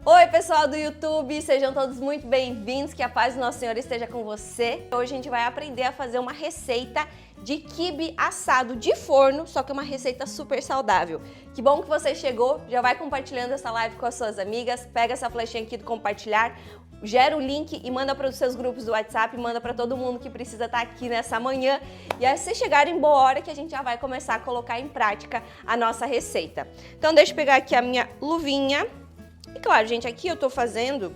Oi, pessoal do YouTube, sejam todos muito bem-vindos, que a paz do Nosso Senhor esteja com você. Hoje a gente vai aprender a fazer uma receita de quibe assado de forno, só que é uma receita super saudável. Que bom que você chegou, já vai compartilhando essa live com as suas amigas, pega essa flechinha aqui do compartilhar, gera o link e manda para os seus grupos do WhatsApp, manda para todo mundo que precisa estar aqui nessa manhã. E aí, se chegar em boa hora, que a gente já vai começar a colocar em prática a nossa receita. Então, deixa eu pegar aqui a minha luvinha. E claro, gente, aqui eu tô fazendo,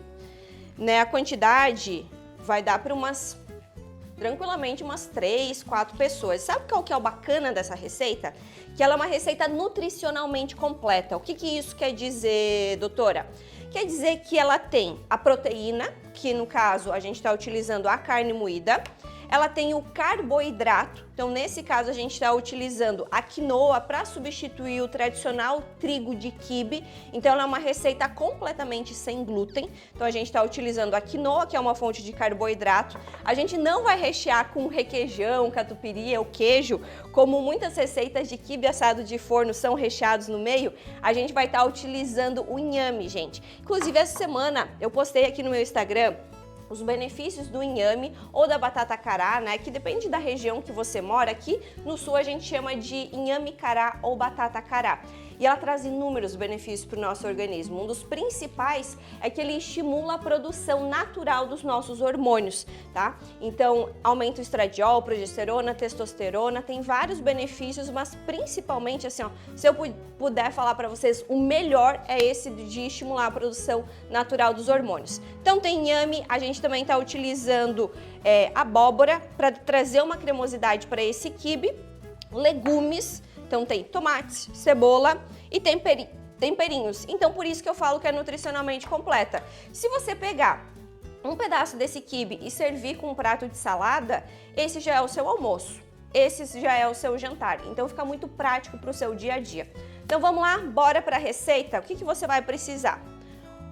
né, a quantidade vai dar para tranquilamente umas 3, 4 pessoas. Sabe qual que é o bacana dessa receita? Que ela é uma receita nutricionalmente completa. O que isso quer dizer, doutora? Quer dizer que ela tem a proteína, que no caso a gente está utilizando a carne moída. Ela tem o carboidrato, então nesse caso a gente está utilizando a quinoa para substituir o tradicional trigo de quibe. Então ela é uma receita completamente sem glúten. Então a gente está utilizando a quinoa, que é uma fonte de carboidrato. A gente não vai rechear com requeijão, catupiry ou queijo, como muitas receitas de quibe assado de forno são recheados no meio. A gente vai estar utilizando o inhame, gente. Inclusive essa semana eu postei aqui no meu Instagram os benefícios do inhame ou da batata cará, né, que depende da região que você mora. Aqui no sul a gente chama de inhame cará ou batata cará. E ela traz inúmeros benefícios para o nosso organismo. Um dos principais é que ele estimula a produção natural dos nossos hormônios, tá? Então, aumenta o estradiol, progesterona, testosterona, tem vários benefícios, mas principalmente, assim, ó, se eu puder falar para vocês, o melhor é esse de estimular a produção natural dos hormônios. Então, tem inhame, a gente também está utilizando abóbora para trazer uma cremosidade para esse quibe, legumes. Então tem tomates, cebola e temperinhos. Então por isso que eu falo que é nutricionalmente completa. Se você pegar um pedaço desse quibe e servir com um prato de salada, esse já é o seu almoço. Esse já é o seu jantar. Então fica muito prático para o seu dia a dia. Então vamos lá, bora para a receita. O que você vai precisar?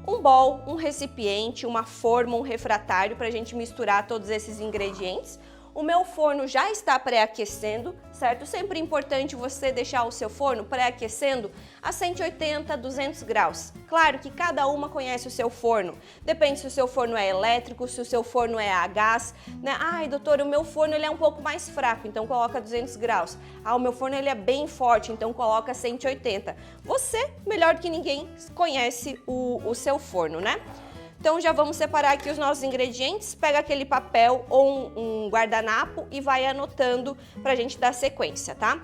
Um bowl, um recipiente, uma forma, um refratário para a gente misturar todos esses ingredientes. O meu forno já está pré-aquecendo, certo? Sempre é importante você deixar o seu forno pré-aquecendo a 180, 200 graus. Claro que cada uma conhece o seu forno. Depende se o seu forno é elétrico, se o seu forno é a gás, né? Ai, doutora, o meu forno ele é um pouco mais fraco, então coloca 200 graus. Ah, o meu forno ele é bem forte, então coloca 180. Você, melhor que ninguém, conhece o seu forno, né? Então já vamos separar aqui os nossos ingredientes, pega aquele papel ou um guardanapo e vai anotando pra gente dar sequência, tá?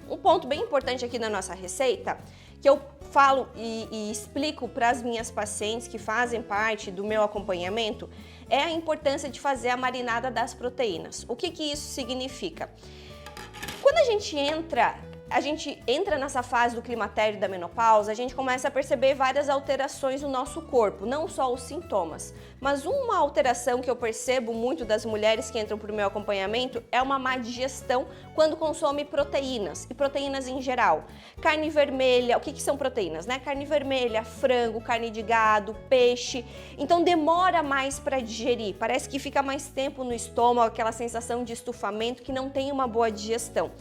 Um ponto bem importante aqui na nossa receita, que eu falo e explico para as minhas pacientes que fazem parte do meu acompanhamento, é a importância de fazer a marinada das proteínas. O que isso significa? Quando a gente entra nessa fase do climatério e da menopausa, a gente começa a perceber várias alterações no nosso corpo, não só os sintomas. Mas uma alteração que eu percebo muito das mulheres que entram para o meu acompanhamento é uma má digestão quando consome proteínas, e proteínas em geral. Carne vermelha, o que são proteínas, né? Carne vermelha, frango, carne de gado, peixe. Então demora mais para digerir, parece que fica mais tempo no estômago, aquela sensação de estufamento que não tem uma boa digestão.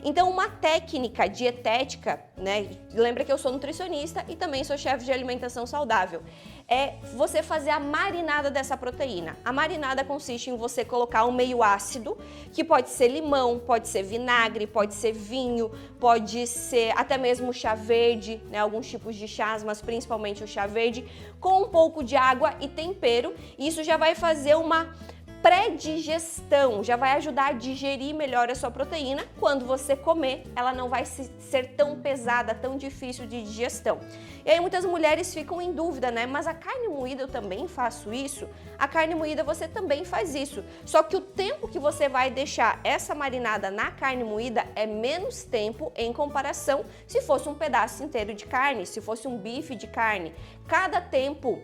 Então, uma técnica dietética, né? Lembra que eu sou nutricionista e também sou chefe de alimentação saudável. É você fazer a marinada dessa proteína. A marinada consiste em você colocar um meio ácido, que pode ser limão, pode ser vinagre, pode ser vinho, pode ser até mesmo chá verde, né? Alguns tipos de chás, mas principalmente o chá verde, com um pouco de água e tempero. Isso já vai fazer uma pré-digestão, já vai ajudar a digerir melhor a sua proteína. Quando você comer, ela não vai ser tão pesada, tão difícil de digestão. E aí muitas mulheres ficam em dúvida, né? Mas a carne moída eu também faço isso? A carne moída você também faz isso. Só que o tempo que você vai deixar essa marinada na carne moída é menos tempo em comparação se fosse um pedaço inteiro de carne, se fosse um bife de carne. Cada tempo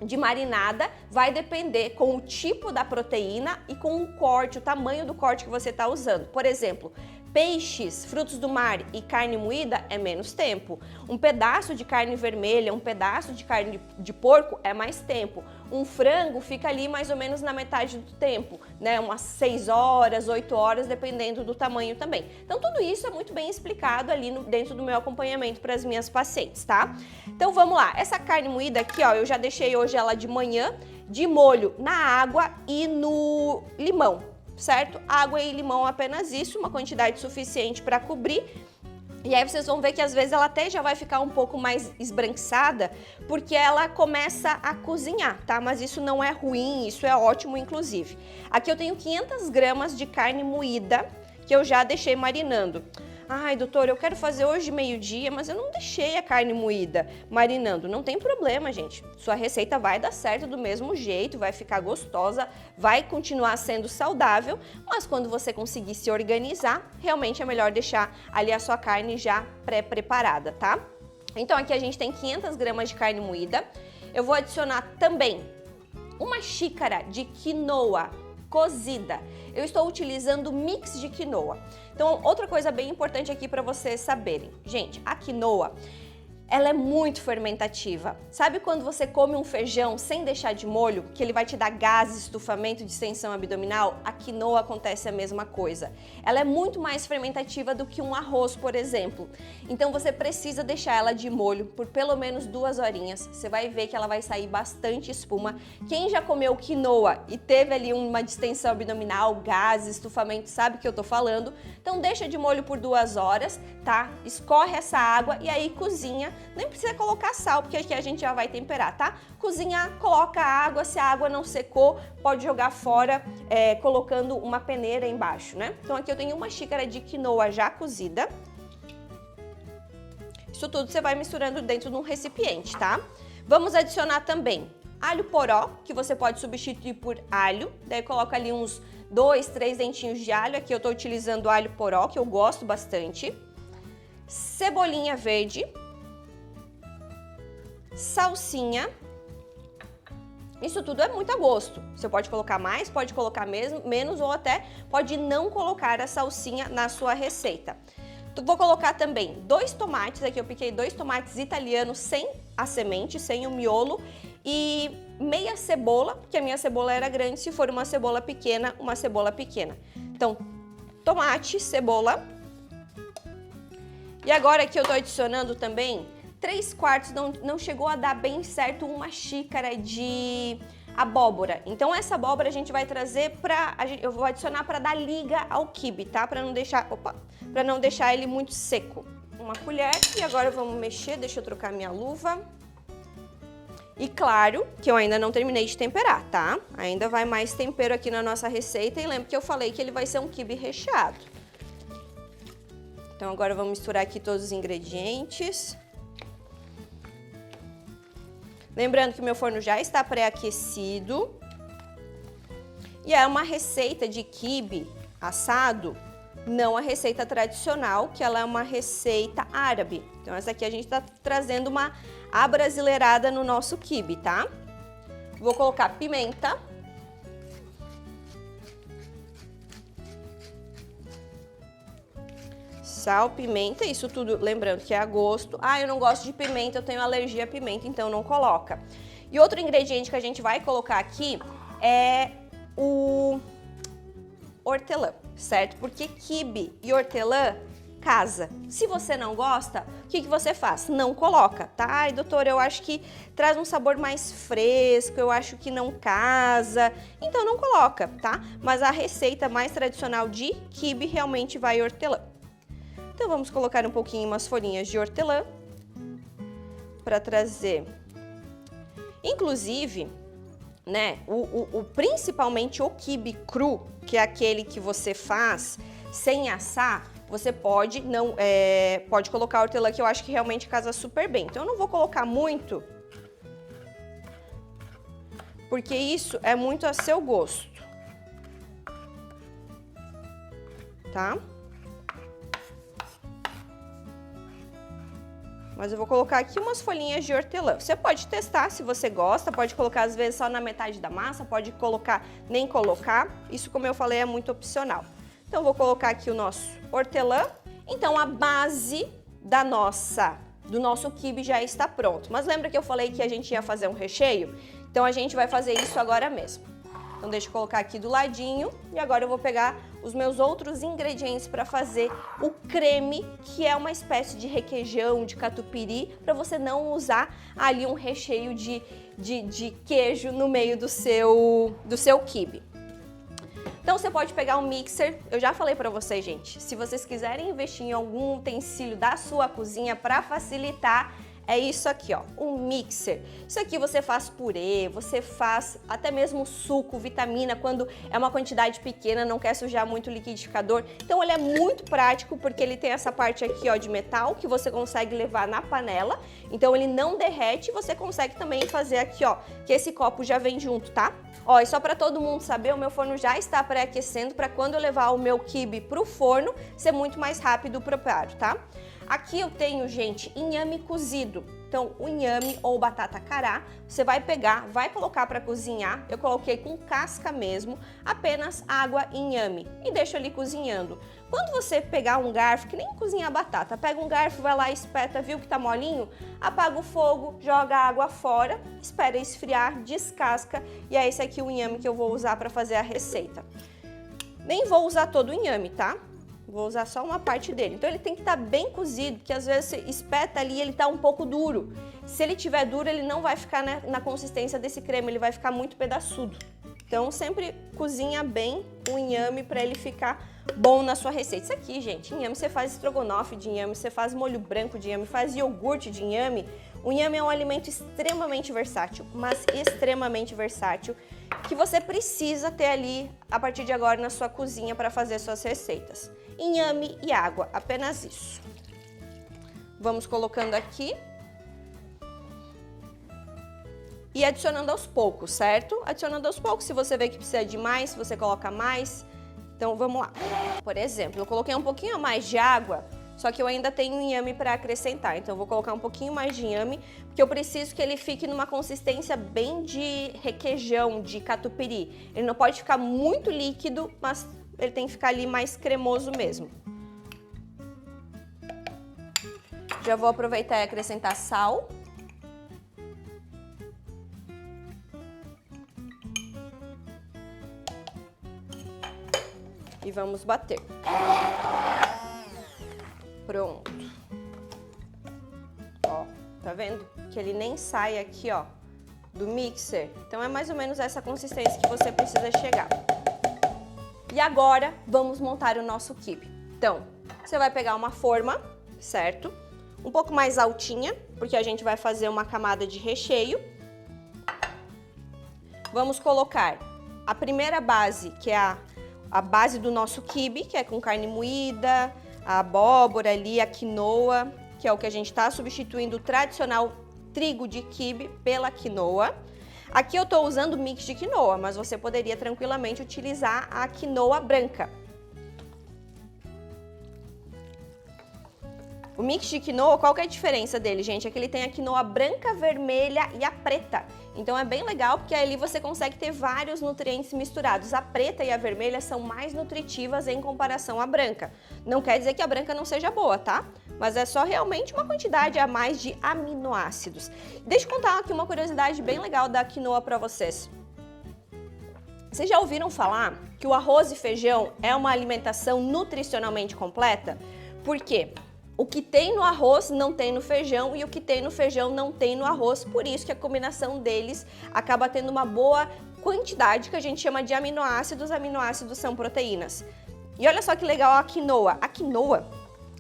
de marinada vai depender com o tipo da proteína e com o corte, o tamanho do corte que você está usando. Por exemplo, Peixes, frutos do mar e carne moída é menos tempo. Um pedaço de carne vermelha, um pedaço de carne de porco é mais tempo. Um frango fica ali mais ou menos na metade do tempo, né? Umas 6 horas, 8 horas, dependendo do tamanho também. Então tudo isso é muito bem explicado ali dentro do meu acompanhamento para as minhas pacientes, tá? Então vamos lá, essa carne moída aqui, ó, eu já deixei hoje ela de manhã de molho na água e no limão. Certo? Água e limão, apenas isso, uma quantidade suficiente para cobrir. E aí vocês vão ver que às vezes ela até já vai ficar um pouco mais esbranquiçada, porque ela começa a cozinhar, tá? Mas isso não é ruim, isso é ótimo, inclusive. Aqui eu tenho 500 gramas de carne moída, que eu já deixei marinando. Ai, doutor, eu quero fazer hoje meio-dia, mas eu não deixei a carne moída marinando. Não tem problema, gente. Sua receita vai dar certo do mesmo jeito, vai ficar gostosa, vai continuar sendo saudável, mas quando você conseguir se organizar, realmente é melhor deixar ali a sua carne já pré-preparada, tá? Então aqui a gente tem 500 gramas de carne moída. Eu vou adicionar também uma xícara de quinoa cozida. Eu estou utilizando mix de quinoa. Então, outra coisa bem importante aqui para vocês saberem. Gente, a quinoa, ela é muito fermentativa. Sabe quando você come um feijão sem deixar de molho, que ele vai te dar gases, estufamento, distensão abdominal? A quinoa acontece a mesma coisa. Ela é muito mais fermentativa do que um arroz, por exemplo. Então você precisa deixar ela de molho por pelo menos 2 horinhas. Você vai ver que ela vai sair bastante espuma. Quem já comeu quinoa e teve ali uma distensão abdominal, gases, estufamento, sabe o que eu tô falando? Então deixa de molho por 2 horas, tá? Escorre essa água e aí cozinha. Nem precisa colocar sal, porque aqui a gente já vai temperar, tá? Cozinhar, coloca a água, se a água não secou, pode jogar fora, colocando uma peneira embaixo, né? Então aqui eu tenho uma xícara de quinoa já cozida. Isso tudo você vai misturando dentro de um recipiente, tá? Vamos adicionar também alho poró, que você pode substituir por alho. Daí coloca ali uns 2, 3 dentinhos de alho. Aqui eu tô utilizando alho poró, que eu gosto bastante. Cebolinha verde. Salsinha. Isso tudo é muito a gosto. Você pode colocar mais, pode colocar menos ou até pode não colocar a salsinha na sua receita. Vou colocar também 2 tomates, aqui eu piquei 2 tomates italianos sem a semente, sem o miolo, e meia cebola, porque a minha cebola era grande, se for uma cebola pequena, uma cebola pequena. Então, tomate, cebola. E agora aqui eu tô adicionando também 3/4, não chegou a dar bem certo, uma xícara de abóbora. Então essa abóbora a gente vai trazer eu vou adicionar para dar liga ao quibe, tá? Para não deixar ele muito seco. Uma colher e agora vamos mexer, deixa eu trocar minha luva. E claro que eu ainda não terminei de temperar, tá? Ainda vai mais tempero aqui na nossa receita e lembra que eu falei que ele vai ser um quibe recheado. Então agora vamos misturar aqui todos os ingredientes. Lembrando que o meu forno já está pré-aquecido. E é uma receita de quibe assado, não a receita tradicional, que ela é uma receita árabe. Então essa aqui a gente está trazendo uma abrasileirada no nosso quibe, tá? Vou colocar pimenta. Sal, pimenta, isso tudo, lembrando que é a gosto. Ah, eu não gosto de pimenta, eu tenho alergia a pimenta, então não coloca. E outro ingrediente que a gente vai colocar aqui é o hortelã, certo? Porque quibe e hortelã casa. Se você não gosta, o que você faz? Não coloca, tá? Ai, doutora, eu acho que traz um sabor mais fresco, eu acho que não casa. Então não coloca, tá? Mas a receita mais tradicional de quibe realmente vai hortelã. Então vamos colocar um pouquinho, umas folhinhas de hortelã para trazer. Inclusive, né, principalmente o quibe cru, que é aquele que você faz sem assar, você pode colocar hortelã, que eu acho que realmente casa super bem. Então eu não vou colocar muito, porque isso é muito a seu gosto, tá? Mas eu vou colocar aqui umas folhinhas de hortelã. Você pode testar se você gosta, pode colocar às vezes só na metade da massa, pode colocar, nem colocar. Isso, como eu falei, é muito opcional. Então, vou colocar aqui o nosso hortelã. Então, a base do nosso quibe já está pronto. Mas lembra que eu falei que a gente ia fazer um recheio? Então, a gente vai fazer isso agora mesmo. Então, deixa eu colocar aqui do ladinho. E agora eu vou pegar os meus outros ingredientes para fazer o creme, que é uma espécie de requeijão, de catupiry, para você não usar ali um recheio de queijo no meio do seu quibe. Então você pode pegar um mixer, eu já falei para vocês, gente, se vocês quiserem investir em algum utensílio da sua cozinha para facilitar, é isso aqui, ó, um mixer. Isso aqui você faz purê, você faz até mesmo suco, vitamina, quando é uma quantidade pequena, não quer sujar muito o liquidificador. Então ele é muito prático porque ele tem essa parte aqui, ó, de metal que você consegue levar na panela. Então ele não derrete, você consegue também fazer aqui, ó, que esse copo já vem junto, tá? Ó, e só para todo mundo saber, o meu forno já está pré-aquecendo para quando eu levar o meu quibe pro forno ser muito mais rápido o preparo, tá? Aqui eu tenho, gente, inhame cozido. Então, o inhame ou batata cará, você vai pegar, vai colocar para cozinhar. Eu coloquei com casca mesmo, apenas água e inhame e deixo ali cozinhando. Quando você pegar um garfo, que nem cozinhar batata, pega um garfo, vai lá, espeta, viu que tá molinho? Apaga o fogo, joga a água fora, espera esfriar, descasca e é esse aqui o inhame que eu vou usar para fazer a receita. Nem vou usar todo o inhame, tá? Vou usar só uma parte dele. Então ele tem que estar bem cozido, porque às vezes você espeta ali e ele tá um pouco duro. Se ele tiver duro, ele não vai ficar na consistência desse creme, ele vai ficar muito pedaçudo. Então sempre cozinha bem o inhame para ele ficar bom na sua receita. Isso aqui, gente, inhame você faz estrogonofe de inhame, você faz molho branco de inhame, faz iogurte de inhame. O inhame é um alimento extremamente versátil, mas extremamente versátil, que você precisa ter ali a partir de agora na sua cozinha para fazer suas receitas. Inhame e água, apenas isso. Vamos colocando aqui. E adicionando aos poucos, certo? Adicionando aos poucos, se você vê que precisa de mais, você coloca mais. Então vamos lá. Por exemplo, eu coloquei um pouquinho a mais de água, só que eu ainda tenho inhame para acrescentar. Então eu vou colocar um pouquinho mais de inhame, porque eu preciso que ele fique numa consistência bem de requeijão, de catupiry. Ele não pode ficar muito líquido, mas ele tem que ficar ali mais cremoso mesmo. Já vou aproveitar e acrescentar sal. E vamos bater. Pronto. Ó, tá vendo? Que ele nem sai aqui, ó, do mixer. Então é mais ou menos essa consistência que você precisa chegar. E agora, vamos montar o nosso quibe. Então, você vai pegar uma forma, certo? Um pouco mais altinha, porque a gente vai fazer uma camada de recheio. Vamos colocar a primeira base, que é a base do nosso quibe, que é com carne moída, a abóbora ali, a quinoa, que é o que a gente está substituindo o tradicional trigo de quibe pela quinoa. Aqui eu estou usando mix de quinoa, mas você poderia tranquilamente utilizar a quinoa branca. O mix de quinoa, qual que é a diferença dele, gente? É que ele tem a quinoa branca, vermelha e a preta. Então é bem legal porque ali você consegue ter vários nutrientes misturados. A preta e a vermelha são mais nutritivas em comparação à branca. Não quer dizer que a branca não seja boa, tá? Mas é só realmente uma quantidade a mais de aminoácidos. Deixa eu contar aqui uma curiosidade bem legal da quinoa para vocês. Vocês já ouviram falar que o arroz e feijão é uma alimentação nutricionalmente completa? Por quê? O que tem no arroz não tem no feijão e o que tem no feijão não tem no arroz, por isso que a combinação deles acaba tendo uma boa quantidade que a gente chama de aminoácidos. Aminoácidos são proteínas. E olha só que legal a quinoa. A quinoa,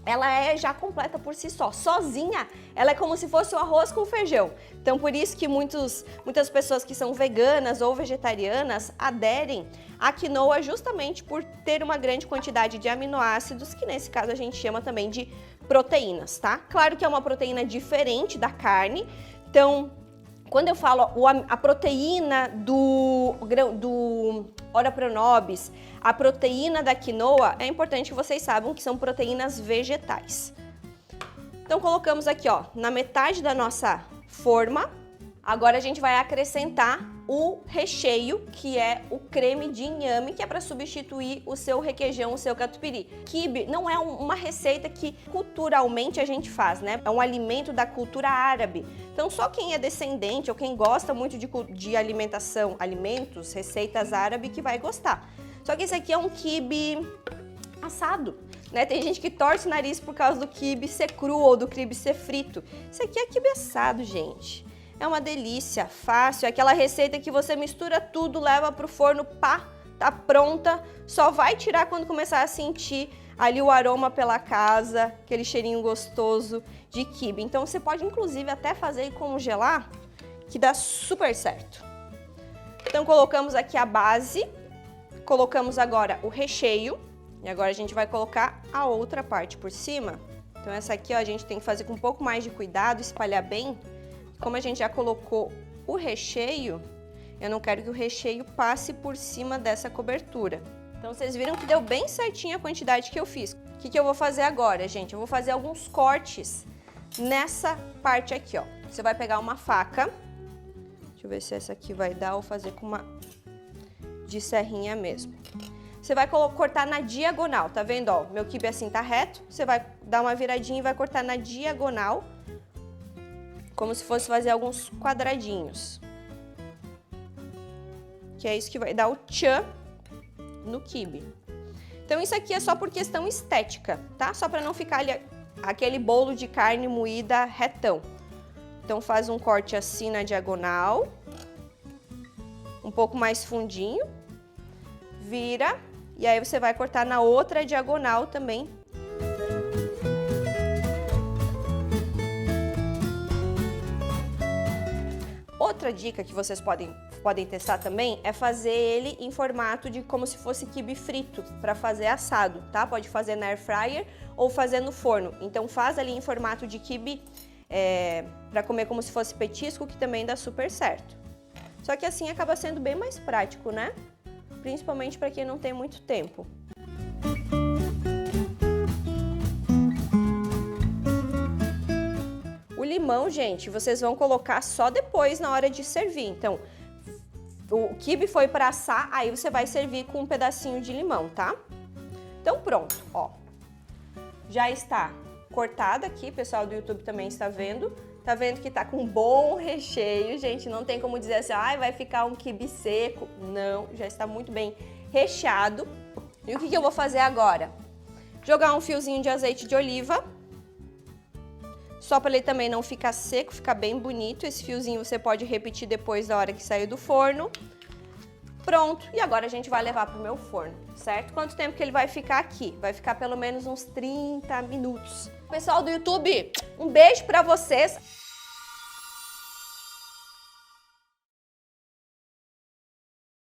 ela é já completa por si só. Sozinha, ela é como se fosse o arroz com feijão. Então, por isso que muitas pessoas que são veganas ou vegetarianas aderem à quinoa justamente por ter uma grande quantidade de aminoácidos, que nesse caso a gente chama também de proteínas, tá? Claro que é uma proteína diferente da carne. Então, quando eu falo a proteína do Ora Pronobis, a proteína da quinoa, é importante que vocês saibam que são proteínas vegetais. Então colocamos aqui, ó, na metade da nossa forma, Agora a gente vai acrescentar o recheio, que é o creme de inhame, que é para substituir o seu requeijão, o seu catupiry. Quibe não é uma receita que culturalmente a gente faz, né? É um alimento da cultura árabe. Então só quem é descendente ou quem gosta muito de alimentação, alimentos, receitas árabes que vai gostar. Só que esse aqui é um quibe assado, né? Tem gente que torce o nariz por causa do quibe ser cru ou do quibe ser frito. Isso aqui é quibe assado, gente. É uma delícia, fácil, é aquela receita que você mistura tudo, leva pro forno, pá, tá pronta. Só vai tirar quando começar a sentir ali o aroma pela casa, aquele cheirinho gostoso de quibe. Então você pode inclusive até fazer e congelar, que dá super certo. Então colocamos aqui a base, colocamos agora o recheio e agora a gente vai colocar a outra parte por cima. Então essa aqui, ó, a gente tem que fazer com um pouco mais de cuidado, espalhar bem. Como a gente já colocou o recheio, eu não quero que o recheio passe por cima dessa cobertura. Então vocês viram que deu bem certinho a quantidade que eu fiz. O que eu vou fazer agora, gente? Eu vou fazer alguns cortes nessa parte aqui, ó. Você vai pegar uma faca, deixa eu ver se essa aqui vai dar ou fazer com uma de serrinha mesmo. Você vai cortar na diagonal, tá vendo, ó? Meu quibe assim tá reto, você vai dar uma viradinha e vai cortar na diagonal, como se fosse fazer alguns quadradinhos. Que é isso que vai dar o tchan no quibe. Então isso aqui é só por questão estética, tá? Só para não ficar ali aquele bolo de carne moída retão. Então faz um corte assim na diagonal, um pouco mais fundinho, vira, e aí você vai cortar na outra diagonal também. Outra dica que vocês podem testar também é fazer ele em formato de como se fosse quibe frito, para fazer assado, tá? Pode fazer na air fryer ou fazer no forno. Então faz ali em formato de quibe para comer como se fosse petisco, que também dá super certo. Só que assim acaba sendo bem mais prático, né? Principalmente para quem não tem muito tempo. O limão, gente, vocês vão colocar só depois na hora de servir. Então, o quibe foi para assar, aí você vai servir com um pedacinho de limão, tá? Então pronto, ó. Já está cortada aqui, o pessoal do YouTube também está vendo. Tá vendo que tá com um bom recheio, gente, não tem como dizer assim, ah, vai ficar um quibe seco. Não, já está muito bem recheado. E o que eu vou fazer agora? Jogar um fiozinho de azeite de oliva, só para ele também não ficar seco, ficar bem bonito. Esse fiozinho você pode repetir depois da hora que sair do forno. Pronto, e agora a gente vai levar pro meu forno, certo? Quanto tempo que ele vai ficar aqui? Vai ficar pelo menos uns 30 minutos. Pessoal do YouTube, um beijo para vocês.